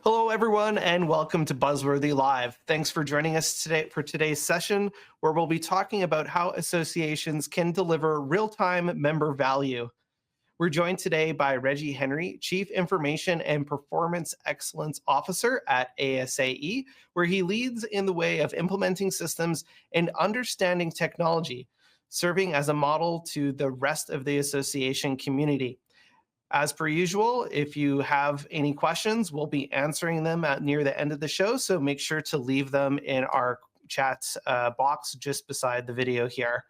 Hello, everyone, and welcome to Buzzworthy Live. Thanks for joining us today for today's session, where we'll be talking about how associations can deliver real-time member value. We're joined today by Reggie Henry, Chief Information and Performance Excellence Officer at ASAE, where he leads in the way of implementing systems and understanding technology, serving as a model to the rest of the association community. As per usual, if you have any questions, we'll be answering them near the end of the show. So make sure to leave them in our chat box just beside the video here.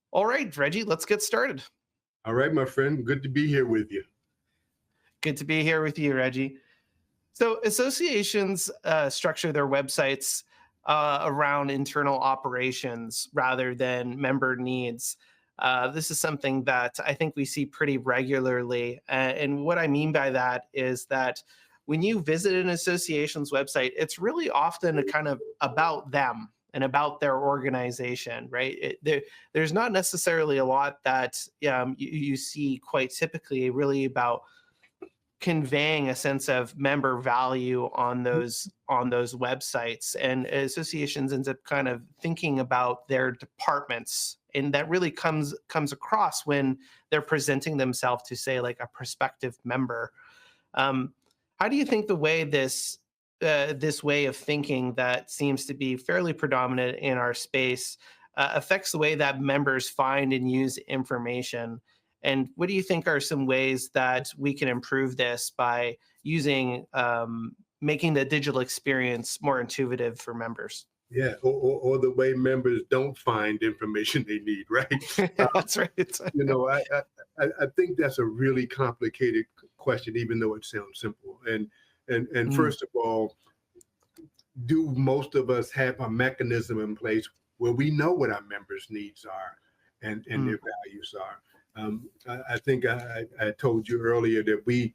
All right, Reggie, let's get started. All right, my friend. Good to be here with you. Good to be here with you, Reggie. So associations structure their websites around internal operations rather than member needs. This is something that I think we see pretty regularly. And what I mean by that is that when you visit an association's website, it's really often a kind of about them and about their organization, right? There's not necessarily a lot that you see quite typically really about conveying a sense of member value on those websites, and associations ends up kind of thinking about their departments, and that really comes across when they're presenting themselves to, say, like a prospective member. How do you think the way this way of thinking that seems to be fairly predominant in our space affects the way that members find and use information? And what do you think are some ways that we can improve this by using making the digital experience more intuitive for members? Yeah, or the way members don't find information they need, right? That's right. I think that's a really complicated question, even though it sounds simple. And first of all, do most of us have a mechanism in place where we know what our members' needs are and their values are? I think I told you earlier that we,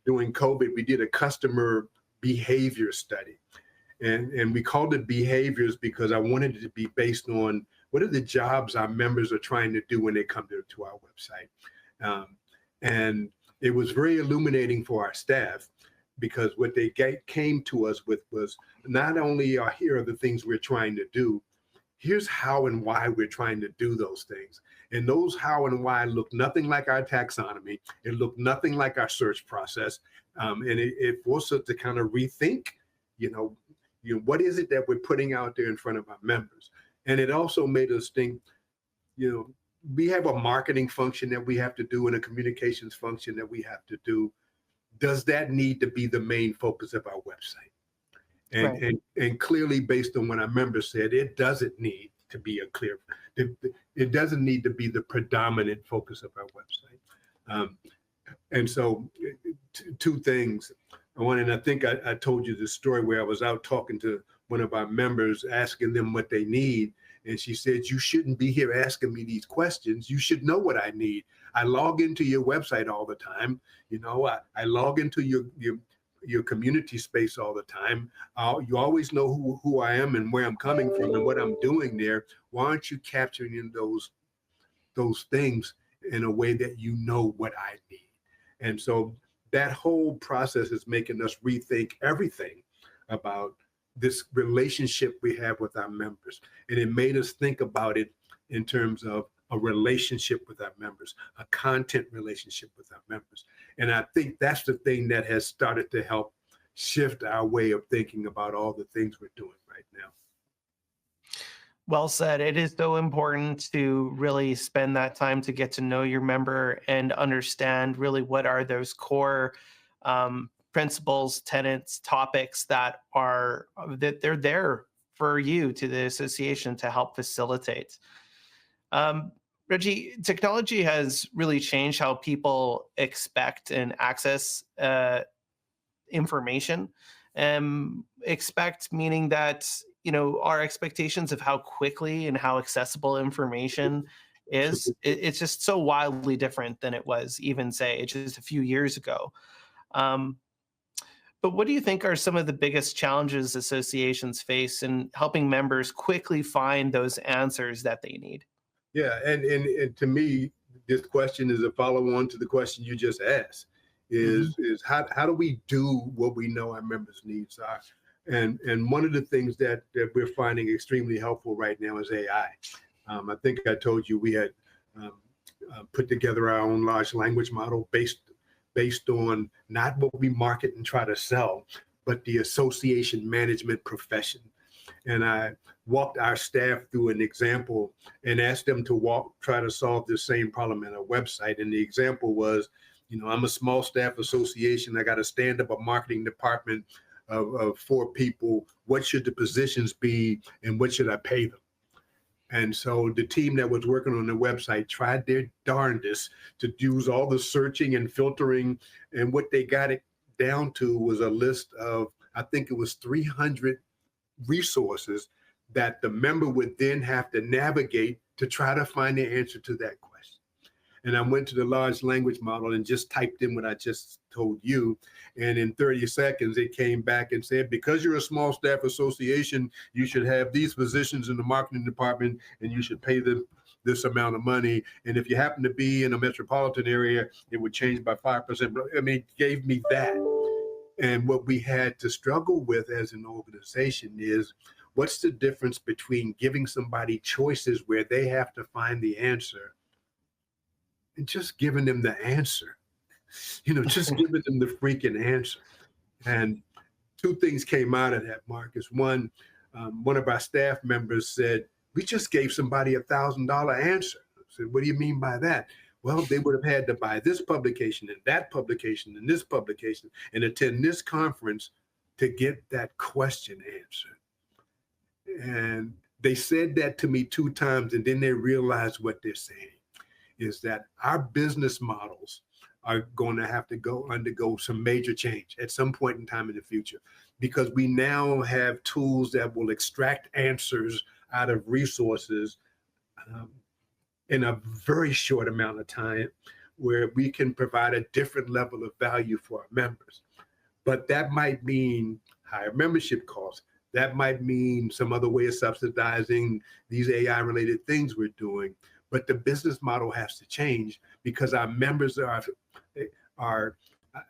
during COVID, we did a customer behavior study. And we called it behaviors because I wanted it to be based on what are the jobs our members are trying to do when they come to our website. And it was very illuminating for our staff, because what they came to us with was not only here are the things we're trying to do, here's how and why we're trying to do those things. And those how and why look nothing like our taxonomy. It looked nothing like our search process. And it forced us to kind of rethink, what is it that we're putting out there in front of our members? And it also made us think, we have a marketing function that we have to do and a communications function that we have to do. Does that need to be the main focus of our website? And clearly, based on what our members said, it doesn't need to be it doesn't need to be the predominant focus of our website. And so two things. I think I told you this story where I was out talking to one of our members, asking them what they need. And she said, you shouldn't be here asking me these questions. You should know what I need. I log into your website all the time. I log into your community space all the time. You always know who I am and where I'm coming from and what I'm doing there. Why aren't you capturing in those things in a way that you know what I need? And so that whole process is making us rethink everything about this relationship we have with our members. And it made us think about it in terms of a relationship with our members, a content relationship with our members. And I think that's the thing that has started to help shift our way of thinking about all the things we're doing right now. Well said. It is so important to really spend that time to get to know your member and understand really what are those core principles, tenets, topics that they're there for you, to the association, to help facilitate. Reggie, technology has really changed how people expect and access information. Expect meaning that our expectations of how quickly and how accessible information is, it's just so wildly different than it was even, say, just a few years ago. But what do you think are some of the biggest challenges associations face in helping members quickly find those answers that they need? Yeah, and to me, this question is a follow-on to the question you just asked. is how do we do what we know our members' needs are? And one of the things that we're finding extremely helpful right now is AI. I think I told you we had put together our own large language model based on not what we market and try to sell, but the association management profession. And I walked our staff through an example and asked them to try to solve the same problem in a website. And the example was, I'm a small staff association. I got to stand up a marketing department of 4 people. What should the positions be and what should I pay them? And so the team that was working on the website tried their darndest to use all the searching and filtering. And what they got it down to was a list of, I think it was 300 resources that the member would then have to navigate to try to find the answer to that question. And I went to the large language model and just typed in what I just told you. And in 30 seconds, it came back and said, because you're a small staff association, you should have these positions in the marketing department and you should pay them this amount of money. And if you happen to be in a metropolitan area, it would change by 5%. But I mean, it gave me that. And what we had to struggle with as an organization is, what's the difference between giving somebody choices where they have to find the answer and just giving them the answer, just giving them the freaking answer. And 2 things came out of that, Marcus. One of our staff members said, we just gave somebody $1,000 answer. I said, what do you mean by that? Well, they would have had to buy this publication and that publication and this publication and attend this conference to get that question answered. And they said that to me 2 times, and then they realized what they're saying is that our business models are going to have to undergo some major change at some point in time in the future, because we now have tools that will extract answers out of resources in a very short amount of time, where we can provide a different level of value for our members. But that might mean higher membership costs. That might mean some other way of subsidizing these AI-related things we're doing. But the business model has to change, because our members are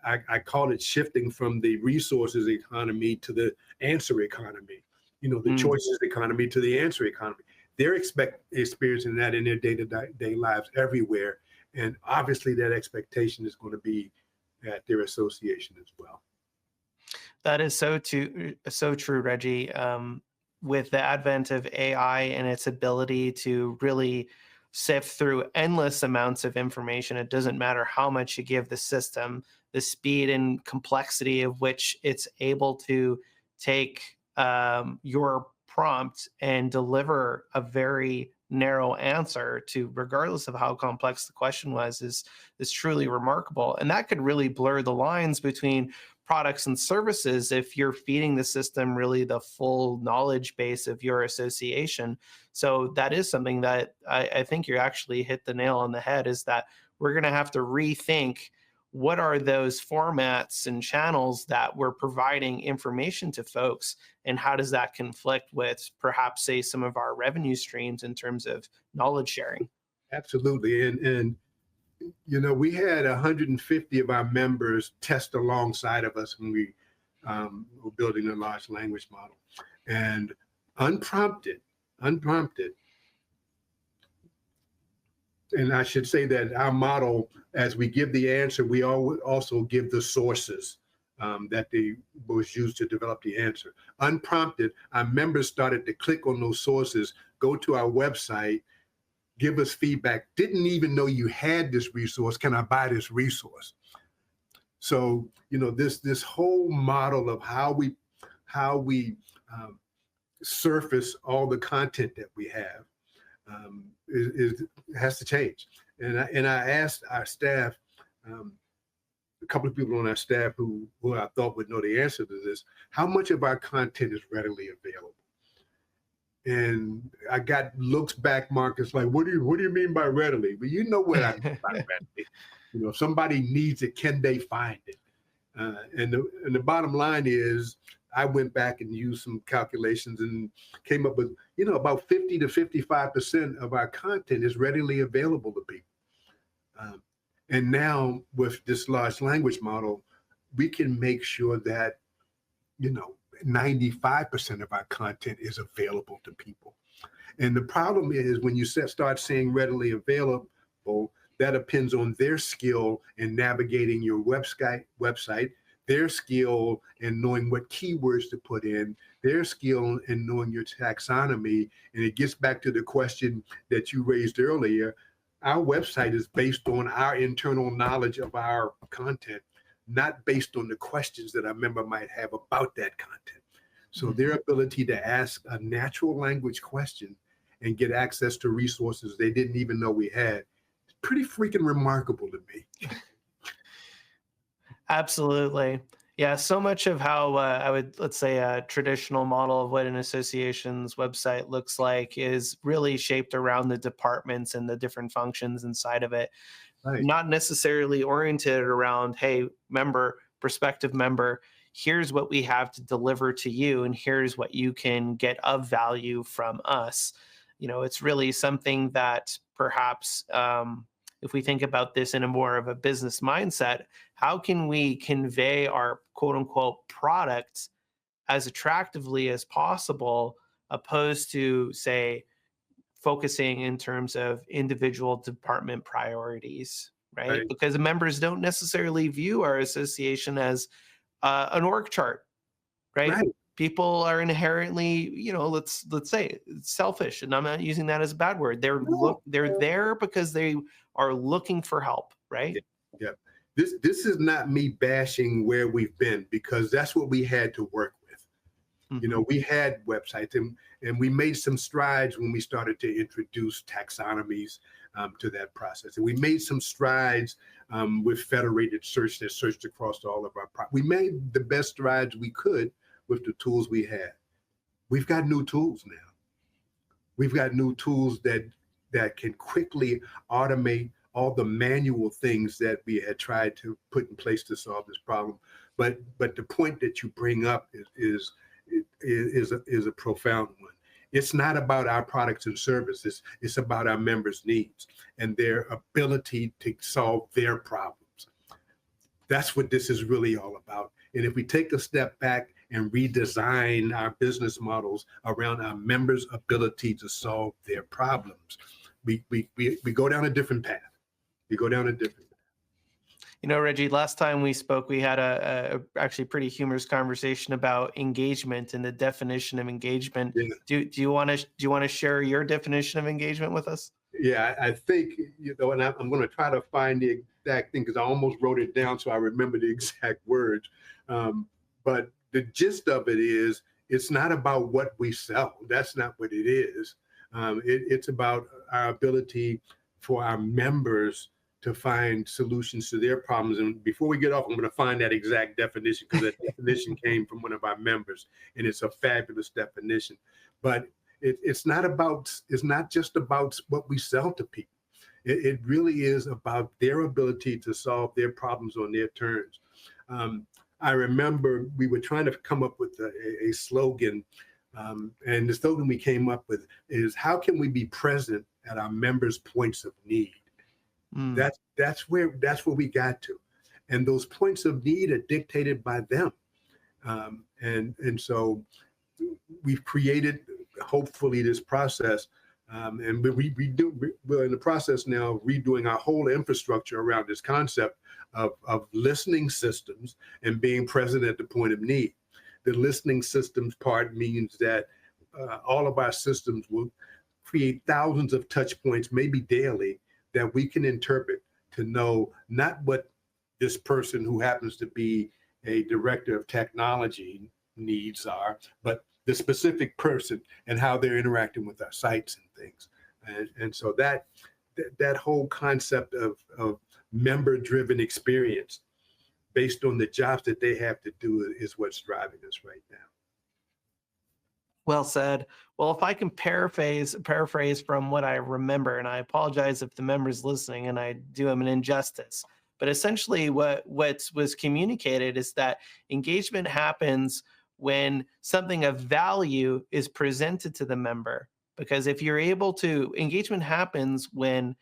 I call it shifting from the resources economy to the answer economy, the choices economy to the answer economy. They're experiencing that in their day-to-day lives everywhere. And obviously that expectation is going to be at their association as well. That is so true, Reggie. With the advent of AI and its ability to really sift through endless amounts of information, it doesn't matter how much you give the system, the speed and complexity of which it's able to take your prompt and deliver a very narrow answer to, regardless of how complex the question was, is truly remarkable. And that could really blur the lines between products and services if you're feeding the system really the full knowledge base of your association. So that is something that I think you actually hit the nail on the head, is that we're going to have to rethink what are those formats and channels that we're providing information to folks, and how does that conflict with perhaps, say, some of our revenue streams in terms of knowledge sharing? Absolutely. And we had 150 of our members test alongside of us when we were building a large language model. And unprompted, and I should say that our model, as we give the answer, we also give the sources that was used to develop the answer. Unprompted, our members started to click on those sources, go to our website, give us feedback, didn't even know you had this resource. Can I buy this resource? So, this whole model of how we surface all the content that we have has to change. And I asked our staff, a couple of people on our staff who I thought would know the answer to this, how much of our content is readily available? And I got looks back, Marcus, like, what do you mean by readily? But you know what I mean by readily. If somebody needs it, can they find it? And the bottom line is, I went back and used some calculations and came up with, about 50 to 55% of our content is readily available to people. And now with this large language model, we can make sure that, 95% of our content is available to people. And the problem is when you start saying readily available, that depends on their skill in navigating your website, their skill in knowing what keywords to put in, their skill in knowing your taxonomy. And it gets back to the question that you raised earlier. Our website is based on our internal knowledge of our content, not based on the questions that a member might have about that content. So their ability to ask a natural language question and get access to resources they didn't even know we had, it's pretty freaking remarkable to me. Absolutely. Yeah, so much of how let's say, a traditional model of what an association's website looks like is really shaped around the departments and the different functions inside of it, Right. not necessarily oriented around, hey, prospective member, here's what we have to deliver to you, and here's what you can get of value from us. It's really something that perhaps, if we think about this in a more of a business mindset, how can we convey our quote unquote products as attractively as possible, opposed to, say, focusing in terms of individual department priorities, right? Right. Because the members don't necessarily view our association as an org chart, right? Right. People are inherently, let's say, selfish, and I'm not using that as a bad word. They're there because they are looking for help, right? Yeah. This is not me bashing where we've been, because that's what we had to work with. We had websites, and we made some strides when we started to introduce taxonomies to that process. And we made some strides with federated search that searched across all of our we made the best strides we could with the tools we had. We've got new tools now. We've got new tools that can quickly automate all the manual things that we had tried to put in place to solve this problem. But the point that you bring up is a profound one. It's not about our products and services. It's about our members' needs and their ability to solve their problems. That's what this is really all about. And if we take a step back and redesign our business models around our members' ability to solve their problems, we go down a different path. We go down a different path. Reggie, last time we spoke, we had a actually pretty humorous conversation about engagement and the definition of engagement. Yeah. Do you want to share your definition of engagement with us? Yeah, I think, and I'm going to try to find the exact thing because I almost wrote it down so I remember the exact words. But the gist of it is, it's not about what we sell. That's not what it is. It's about our ability for our members to find solutions to their problems. And before we get off, I'm going to find that exact definition, because that definition came from one of our members, and it's a fabulous definition. But it's not just about what we sell to people. It really is about their ability to solve their problems on their terms. I remember we were trying to come up with a slogan, and the slogan we came up with is, how can we be present at our members' points of need? That's where we got to, and those points of need are dictated by them, and so we've created, hopefully, this process, and we're in the process now of redoing our whole infrastructure around this concept of listening systems and being present at the point of need. The listening systems part means that all of our systems will create thousands of touch points, maybe daily, that we can interpret to know not what this person who happens to be a director of technology needs are, but the specific person and how they're interacting with our sites and things. And so that whole concept of member-driven experience based on the jobs that they have to do is what's driving us right now. Well said. Well, if I can paraphrase from what I remember, and I apologize if the member's listening and I do him an injustice, but essentially what was communicated is that engagement happens when something of value is presented to the member. Because if you're able to, engagement happens when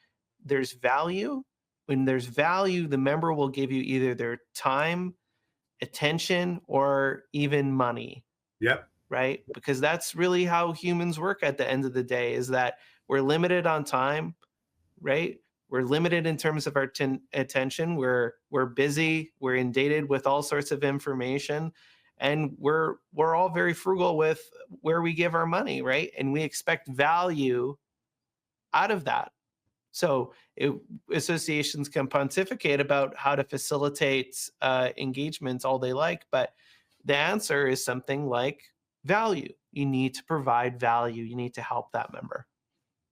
there's value when there's value, the member will give you either their time, attention, or even money, Yep. right? Because that's really how humans work at the end of the day, is that we're limited on time, right? We're limited in terms of our attention. We're busy. We're inundated with all sorts of information, and we're all very frugal with where we give our money, right? And we expect value out of that. So associations can pontificate about how to facilitate engagements all they like, but the answer is something like value. You need to provide value. You need to help that member.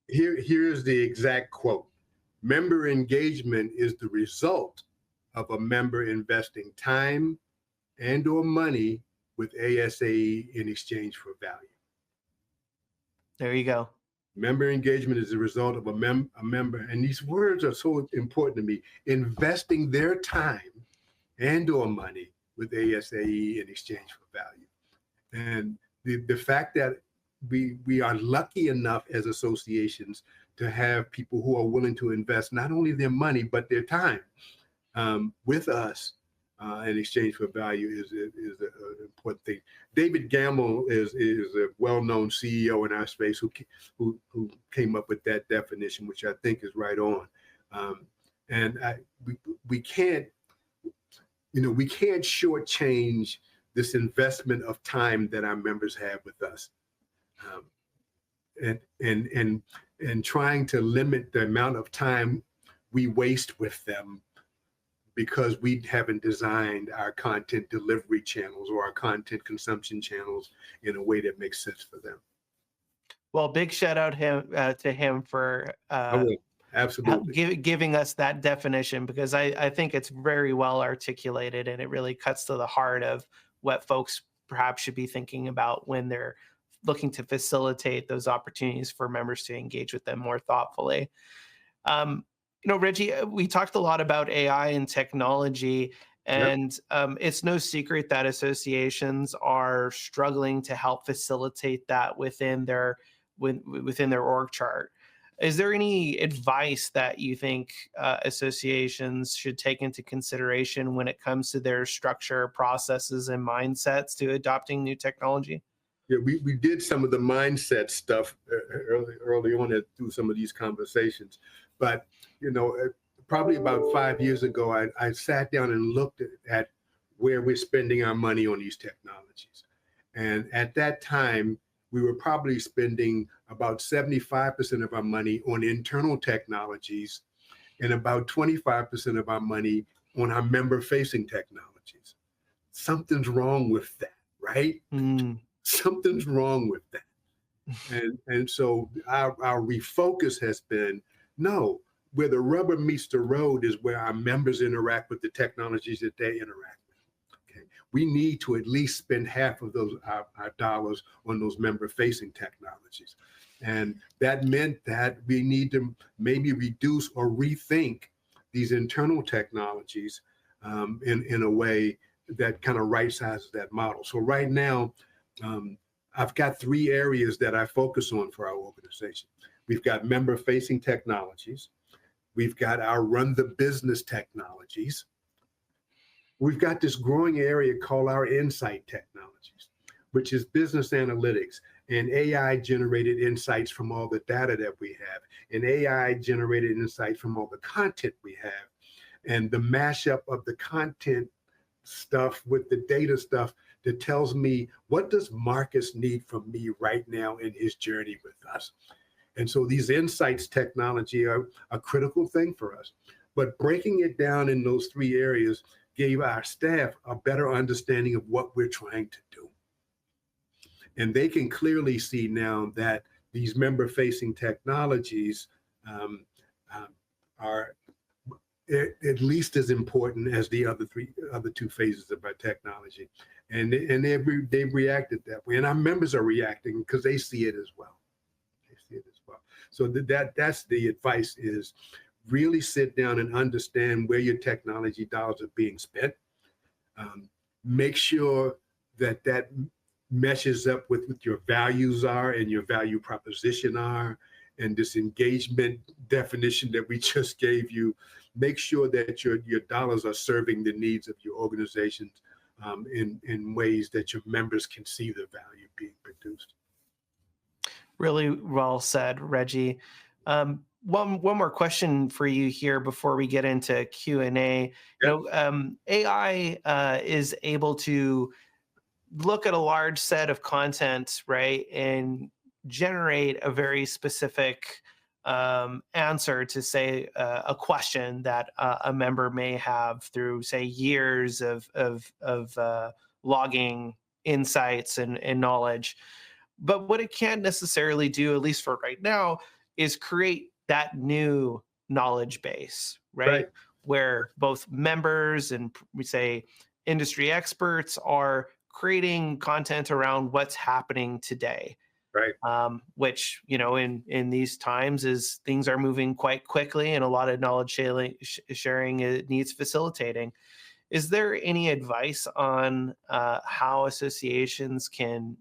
Here's the exact quote. Member engagement is the result of a member investing time and or money with ASAE in exchange for value. There you go. Member engagement is the result of a member, and these words are so important to me, investing their time and or money with ASAE in exchange for value. And the fact that we are lucky enough as associations to have people who are willing to invest not only their money, but their time with us in exchange for value is an important thing. David Gamble is a well-known CEO in our space who came up with that definition, which I think is right on. We can't shortchange this investment of time that our members have with us, and trying to limit the amount of time we waste with them because we haven't designed our content delivery channels or our content consumption channels in a way that makes sense for them. Well, big shout out to him for absolutely giving us that definition, because I think it's very well articulated, and it really cuts to the heart of what folks perhaps should be thinking about when they're looking to facilitate those opportunities for members to engage with them more thoughtfully. Reggie, we talked a lot about AI and technology, and it's no secret that associations are struggling to help facilitate that within their org chart. Is there any advice that you think associations should take into consideration when it comes to their structure, processes, and mindsets to adopting new technology? Yeah, we did some of the mindset stuff early on through some of these conversations, but probably about 5 years ago, I sat down and looked at where we're spending our money on these technologies, and at that time, we were probably spending about 75% of our money on internal technologies, and about 25% of our money on our member-facing technologies. Something's wrong with that, right? Something's wrong with that. And so our refocus has been, no, where the rubber meets the road is where our members interact with the technologies that they interact with. Okay, we need to at least spend half of those our dollars on those member-facing technologies. And that meant that we need to maybe reduce or rethink these internal technologies in a way that kind of right-sizes that model. So right now, I've got 3 areas that I focus on for our organization. We've got member-facing technologies. We've got our run the business technologies. We've got this growing area called our insight technologies, which is business analytics and AI-generated insights from all the data that we have, and AI-generated insights from all the content we have, and the mashup of the content stuff with the data stuff that tells me, what does Marcus need from me right now in his journey with us? And so these insights technology are a critical thing for us. But breaking it down in those 3 areas gave our staff a better understanding of what we're trying to do. And they can clearly see now that these member-facing technologies are at least as important as the other 2 phases of our technology. And they've reacted that way. And our members are reacting because they see it as well. So that's the advice, is really sit down and understand where your technology dollars are being spent. Make sure that meshes up with what your values are and your value proposition are, and this engagement definition that we just gave you, make sure that your dollars are serving the needs of your organizations in ways that your members can see the value being produced. Really well said, Reggie. One more question for you here before we get into Q&A. Yeah. AI is able to look at a large set of content, right, and generate a very specific answer to, say, a question that a member may have through, say, years of logging insights and knowledge. But what it can't necessarily do, at least for right now, is create that new knowledge base, right? Right. Where both members and, we say, industry experts are creating content around what's happening today. Right. Which, in these times, is things are moving quite quickly, and a lot of knowledge sharing it needs facilitating. Is there any advice on how associations can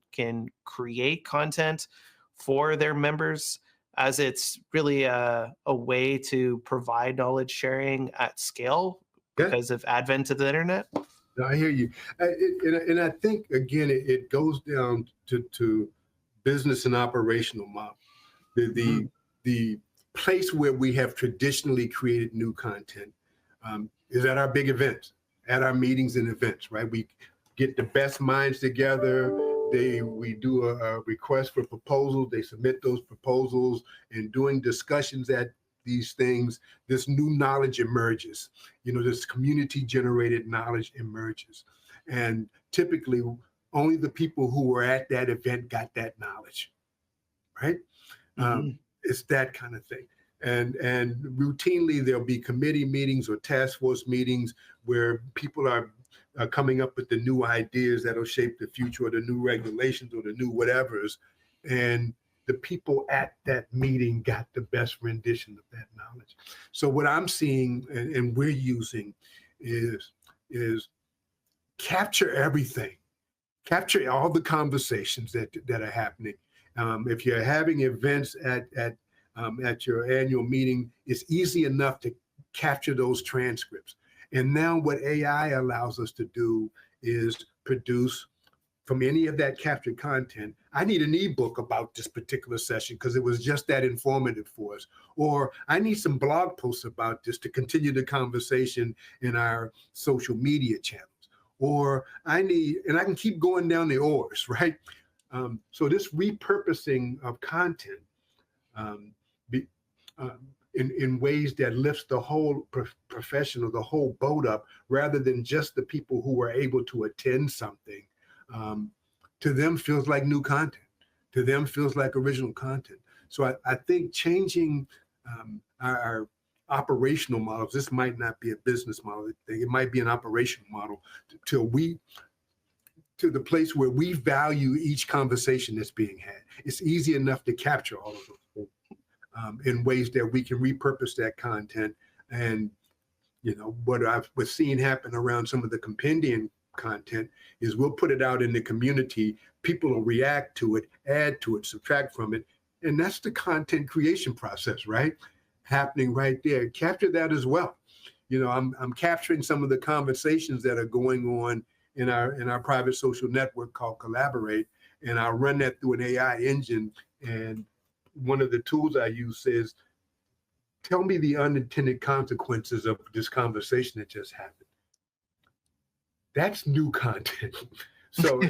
create content for their members, as it's really a way to provide knowledge sharing at scale Yeah. because of advent of the internet? No, I hear you. And I think, again, it goes down to business and operational model. The place where we have traditionally created new content is at our big events, at our meetings and events, right? We get the best minds together. We do a request for proposals. They submit those proposals, and doing discussions at these things, this new knowledge emerges. This community-generated knowledge emerges. And typically, only the people who were at that event got that knowledge, right? It's that kind of thing. And routinely, there'll be committee meetings or task force meetings where people are coming up with the new ideas that'll shape the future, or the new regulations, or the new whatevers. And the people at that meeting got the best rendition of that knowledge. So what I'm seeing and we're using is capture everything. Capture all the conversations that are happening. If you're having events at your annual meeting, it's easy enough to capture those transcripts. And now what AI allows us to do is produce, from any of that captured content, I need an ebook about this particular session because it was just that informative for us. Or I need some blog posts about this to continue the conversation in our social media channels. Or and I can keep going down the ors, right? So this repurposing of content in ways that lifts the whole profession, or the whole boat up, rather than just the people who were able to attend something, to them feels like new content. To them feels like original content. So I think changing our operational models, this might not be a business model thing, it might be an operational model, to the place where we value each conversation that's being had. It's easy enough to capture all of those things in ways that we can repurpose that content. And what we're seeing happen around some of the compendium content is we'll put it out in the community, people will react to it, add to it, subtract from it, and that's the content creation process, right? Happening right there. Capture that as well. I'm capturing some of the conversations that are going on in our private social network called Collaborate, and I'll run that through an AI engine. And one of the tools I use says, tell me the unintended consequences of this conversation that just happened. That's new content. So,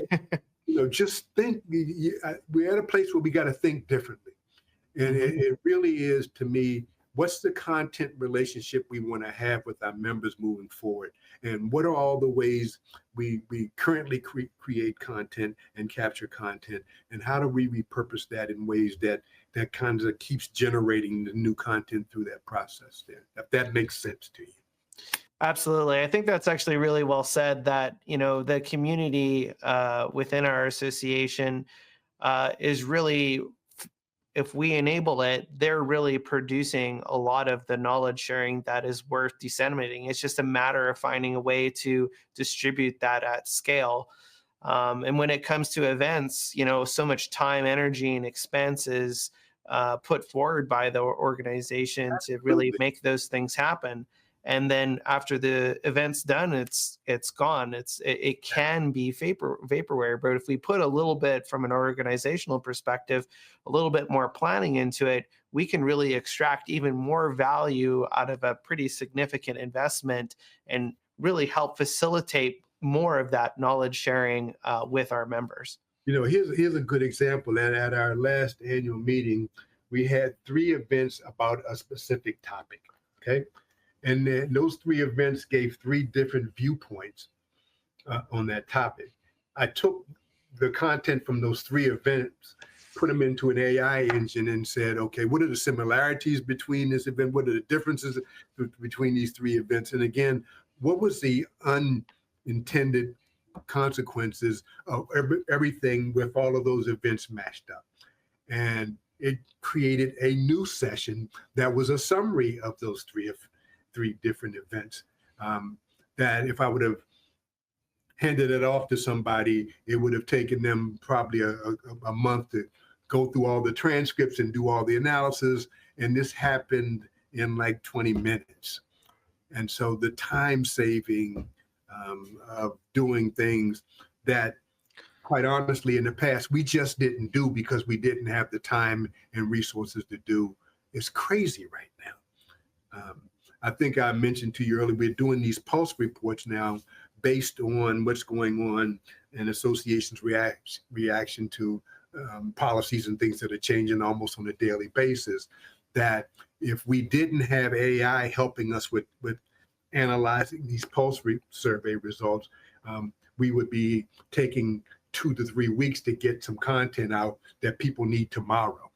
just think, we're at a place where we got to think differently. And it really is, to me, what's the content relationship we want to have with our members moving forward? And what are all the ways we currently create content and capture content? And how do we repurpose that in ways that kind of keeps generating the new content through that process there, if that makes sense to you? Absolutely. I think that's actually really well said, that, the community within our association is really, if we enable it, they're really producing a lot of the knowledge sharing that is worth disseminating. It's just a matter of finding a way to distribute that at scale. And when it comes to events, so much time, energy, and expense is put forward by the organization to really make those things happen. and then after the event's done, it's gone. It can be vaporware, but if we put a little bit from an organizational perspective, a little bit more planning into it, we can really extract even more value out of a pretty significant investment and really help facilitate more of that knowledge sharing with our members. Here's a good example. At our last annual meeting, we had 3 events about a specific topic. Okay. And then those 3 events gave 3 different viewpoints on that topic. I took the content from those 3 events, put them into an AI engine and said, okay, what are the similarities between this event? What are the differences between these 3 events? And again, what was the unintended consequences of everything with all of those events mashed up? And it created a new session that was a summary of those 3 different events, that if I would have handed it off to somebody, it would have taken them probably a month to go through all the transcripts and do all the analysis. And this happened in like 20 minutes. And so the time saving of doing things that, quite honestly, in the past, we just didn't do because we didn't have the time and resources to do, is crazy right now. I think I mentioned to you earlier, we're doing these pulse reports now based on what's going on in associations' reaction to policies and things that are changing almost on a daily basis, that if we didn't have AI helping us with analyzing these pulse survey results, we would be taking 2 to 3 weeks to get some content out that people need tomorrow.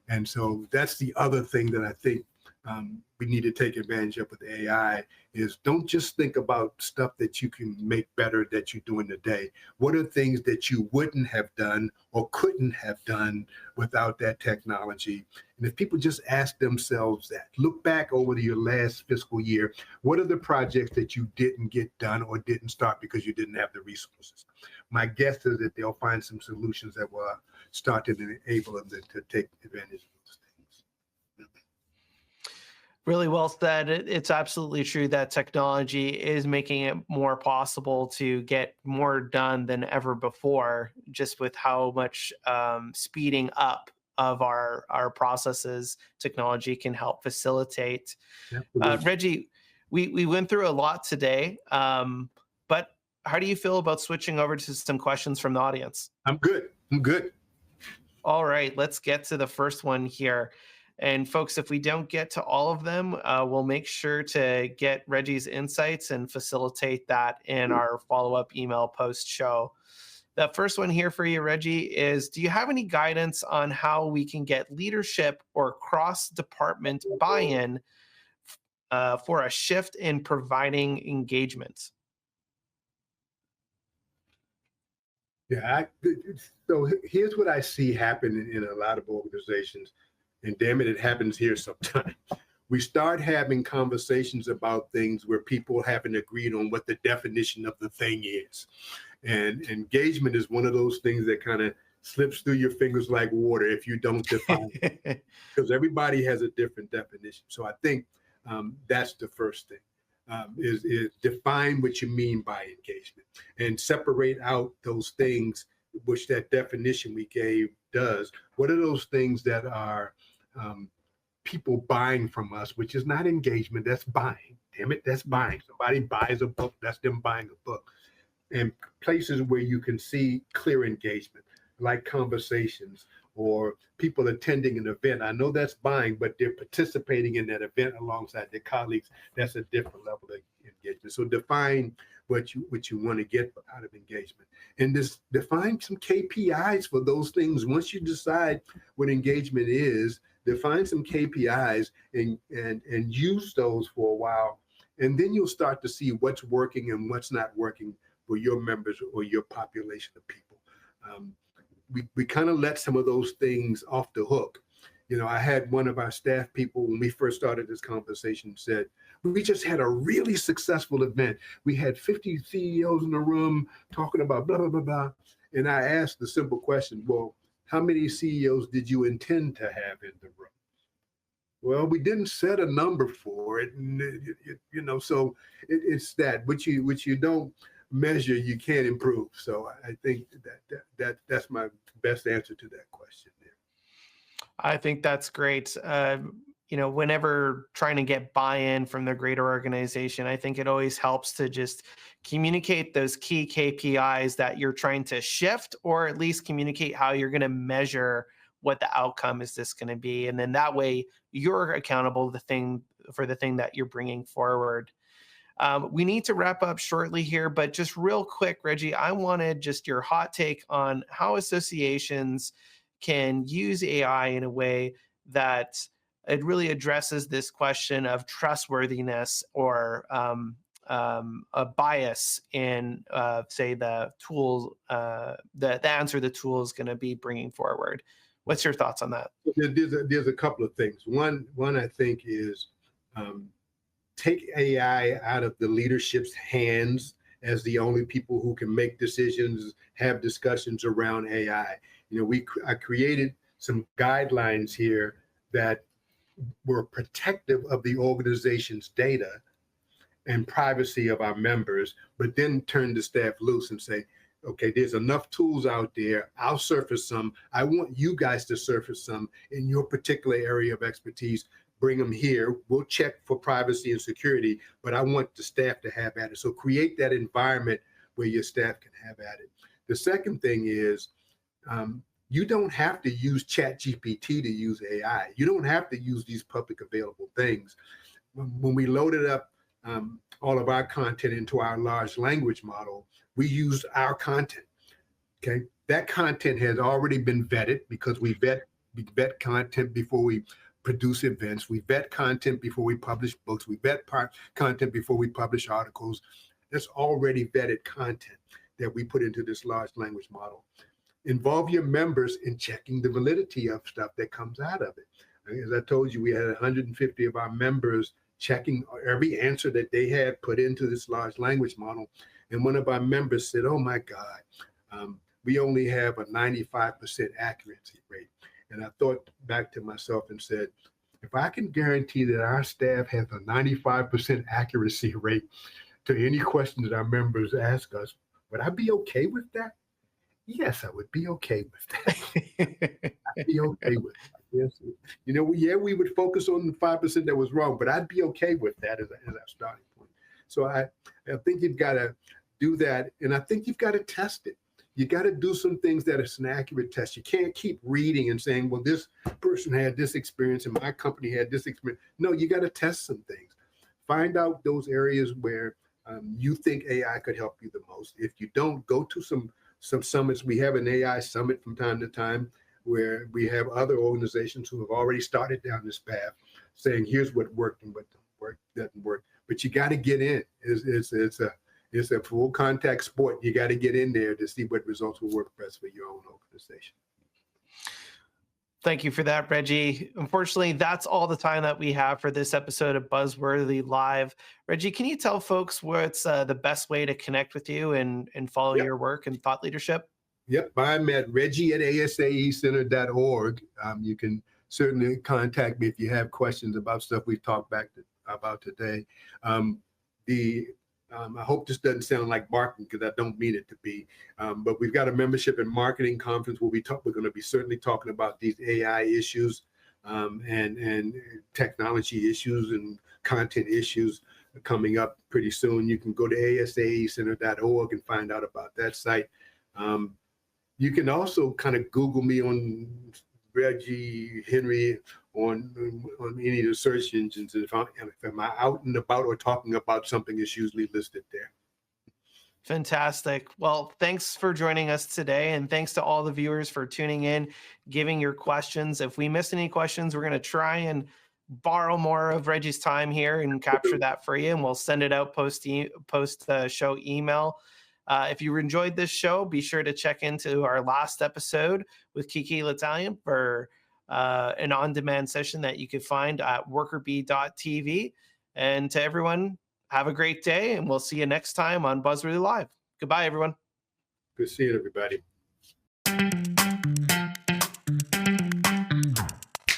And so that's the other thing that I think we need to take advantage of with AI, is don't just think about stuff that you can make better that you're doing today. What are things that you wouldn't have done or couldn't have done without that technology? And if people just ask themselves that, look back over your last fiscal year, what are the projects that you didn't get done or didn't start because you didn't have the resources? My guess is that they'll find some solutions that will start to enable them to take advantage of those things. Really well said. It's absolutely true that technology is making it more possible to get more done than ever before, just with how much speeding up of our processes technology can help facilitate. Reggie, we went through a lot today, but how do you feel about switching over to some questions from the audience? I'm good. All right, let's get to the first one here. And folks, if we don't get to all of them, we'll make sure to get Reggie's insights and facilitate that in our follow-up email post-show. The first one here for you, Reggie, is do you have any guidance on how we can get leadership or cross-department buy-in for a shift in providing engagement? Yeah, so here's what I see happen in a lot of organizations. And damn it happens here sometimes. We start having conversations about things where people haven't agreed on what the definition of the thing is. And engagement is one of those things that kind of slips through your fingers like water if you don't define it, because everybody has a different definition. So I think that's the first thing, is define what you mean by engagement and separate out those things which that definition we gave does. What are those things that are people buying from us, which is not engagement, that's buying. Damn it, that's buying. Somebody buys a book, that's them buying a book. And places where you can see clear engagement, like conversations or people attending an event. I know that's buying, but they're participating in that event alongside their colleagues. That's a different level of engagement. So define what you want to get out of engagement, and define some KPIs for those things. Once you decide what engagement is, define some KPIs and use those for a while, and then you'll start to see what's working and what's not working for your members or your population of people. We kind of let some of those things off the hook. I had one of our staff people, when we first started this conversation, said, we just had a really successful event. We had 50 CEOs in the room talking about blah, blah, blah, blah. And I asked the simple question, well, how many CEOs did you intend to have in the room? Well, we didn't set a number for it, and so it's that which you don't measure, you can't improve. So I think that's my best answer to that question there. I think that's great. Whenever trying to get buy-in from the greater organization, I think it always helps to just communicate those key KPIs that you're trying to shift, or at least communicate how you're going to measure what the outcome is this going to be. And then that way you're accountable for the thing that you're bringing forward. We need to wrap up shortly here, but just real quick, Reggie, I wanted just your hot take on how associations can use AI in a way that it really addresses this question of trustworthiness or a bias in, say, the tool, the answer the tool is going to be bringing forward. What's your thoughts on that? There's a couple of things. One I think is take AI out of the leadership's hands as the only people who can make decisions, have discussions around AI. I created some guidelines here that were protective of the organization's data and privacy of our members, but then turn the staff loose and say, okay, there's enough tools out there. I'll surface some. I want you guys to surface some in your particular area of expertise. Bring them here. We'll check for privacy and security, but I want the staff to have at it. So create that environment where your staff can have at it. The second thing is, you don't have to use ChatGPT to use AI. You don't have to use these public available things. When we loaded up all of our content into our large language model, we used our content. Okay, that content has already been vetted because we vet content before we produce events. We vet content before we publish books. We vet content before we publish articles. That's already vetted content that we put into this large language model. Involve your members in checking the validity of stuff that comes out of it. As I told you, we had 150 of our members checking every answer that they had put into this large language model. And one of our members said, oh my God, we only have a 95% accuracy rate. And I thought back to myself and said, if I can guarantee that our staff has a 95% accuracy rate to any question that our members ask us, would I be okay with that? Yes, I would be okay with that. I'd be okay with that. Yes. We would focus on the 5% that was wrong, but I'd be okay with that as our starting point. So I think you've got to do that. And I think you've got to test it. You got to do some things that is an accurate test. You can't keep reading and saying, well, this person had this experience and my company had this experience. No, you got to test some things. Find out those areas where you think AI could help you the most. If you don't, go to some summits. We have an AI summit from time to time where we have other organizations who have already started down this path saying, here's what worked and what doesn't work. But you got to get in. It's a full contact sport. You got to get in there to see what results will work best for your own organization. Thank you for that, Reggie. Unfortunately, that's all the time that we have for this episode of Buzzworthy Live. Reggie, can you tell folks what's the best way to connect with you and follow your work and thought leadership? Yep, I'm at Reggie@ASAEcenter.org. You can certainly contact me if you have questions about stuff we've talked about today. I hope this doesn't sound like marketing because I don't mean it to be, but we've got a membership and marketing conference where we're going to be certainly talking about these AI issues and technology issues and content issues coming up pretty soon. You can go to ASAEcenter.org and find out about that site. You can also kind of Google me on Reggie Henry on any of the search engines. If I'm out and about or talking about something, it's usually listed there. Fantastic. Well, thanks for joining us today. And thanks to all the viewers for tuning in, giving your questions. If we missed any questions, we're going to try and borrow more of Reggie's time here and capture that for you. And we'll send it out post show email. If you enjoyed this show, be sure to check into our last episode with Kiki L'Italian for an on-demand session that you could find at workerbee.tv. And to everyone, have a great day, and we'll see you next time on Buzzworthy Live. Goodbye, everyone. Good seeing everybody.